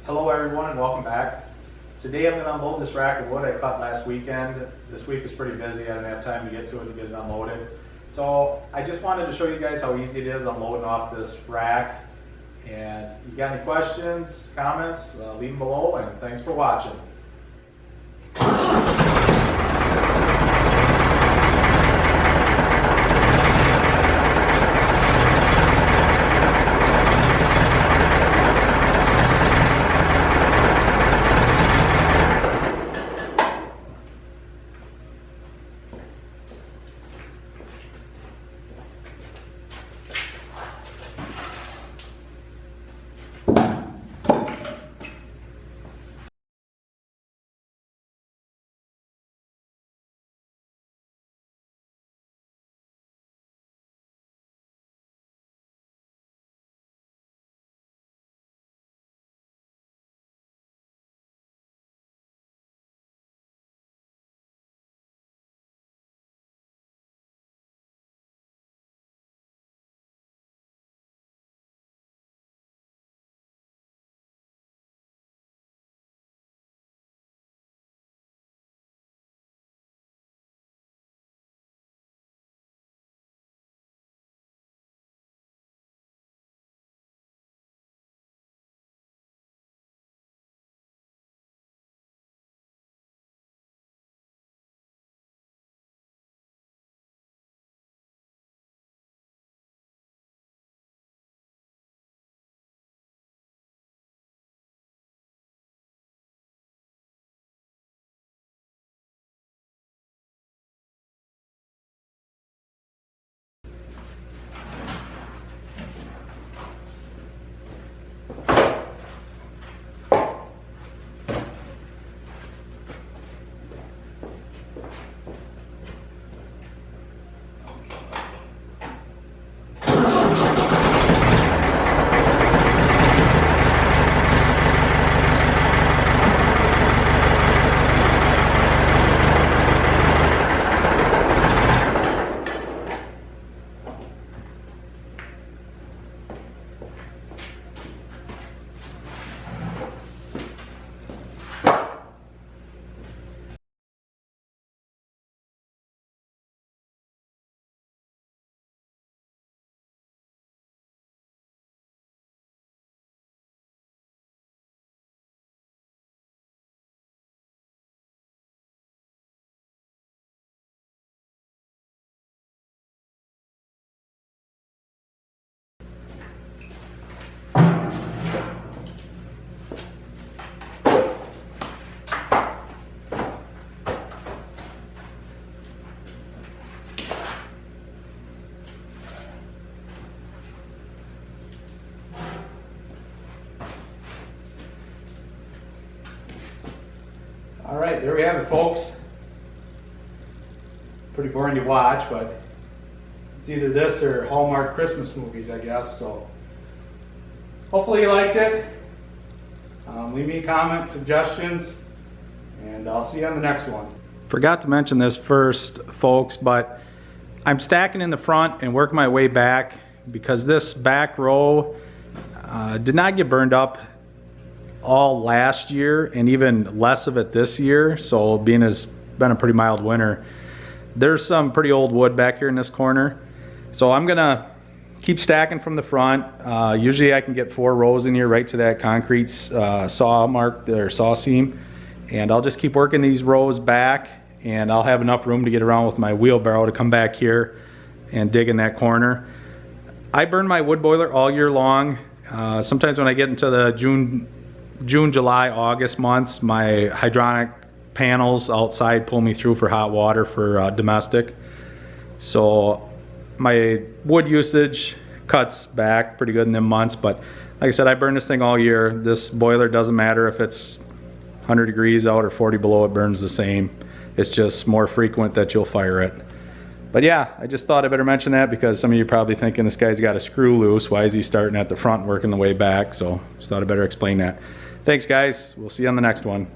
Hello everyone and welcome back. Today I'm going to unload this rack of wood I cut last weekend. This week was pretty busy. I didn't have time to get to it to get it unloaded. So I just wanted to show you guys how easy it is unloading off this rack. And if you got any questions, comments, leave them below, and thanks for watching. All right, there we have it, folks. Pretty boring to watch, but it's either this or Hallmark Christmas movies, I guess. So hopefully you liked it. Leave me a comment, suggestions, and I'll see you on the next one. Forgot to mention this first, folks, but I'm stacking in the front and working my way back because this back row did not get burned up all last year and even less of it this year. So being it's been a pretty mild winter, there's some pretty old wood back here in this corner. So I'm gonna keep stacking from the front. Usually I can get 4 rows in here right to that concrete saw mark or saw seam, and I'll just keep working these rows back, and I'll have enough room to get around with my wheelbarrow to come back here and dig in that corner. I burn my wood boiler all year long. Sometimes when I get into the June, July, August months, my hydronic panels outside pull me through for hot water for domestic. So my wood usage cuts back pretty good in them months, but like I said, I burn this thing all year. This boiler doesn't matter if it's 100 degrees out or 40 below, it burns the same. It's just more frequent that you'll fire it. But yeah, I just thought I better mention that because some of you are probably thinking this guy's got a screw loose. Why is he starting at the front and working the way back? So just thought I better explain that. Thanks guys, we'll see you on the next one.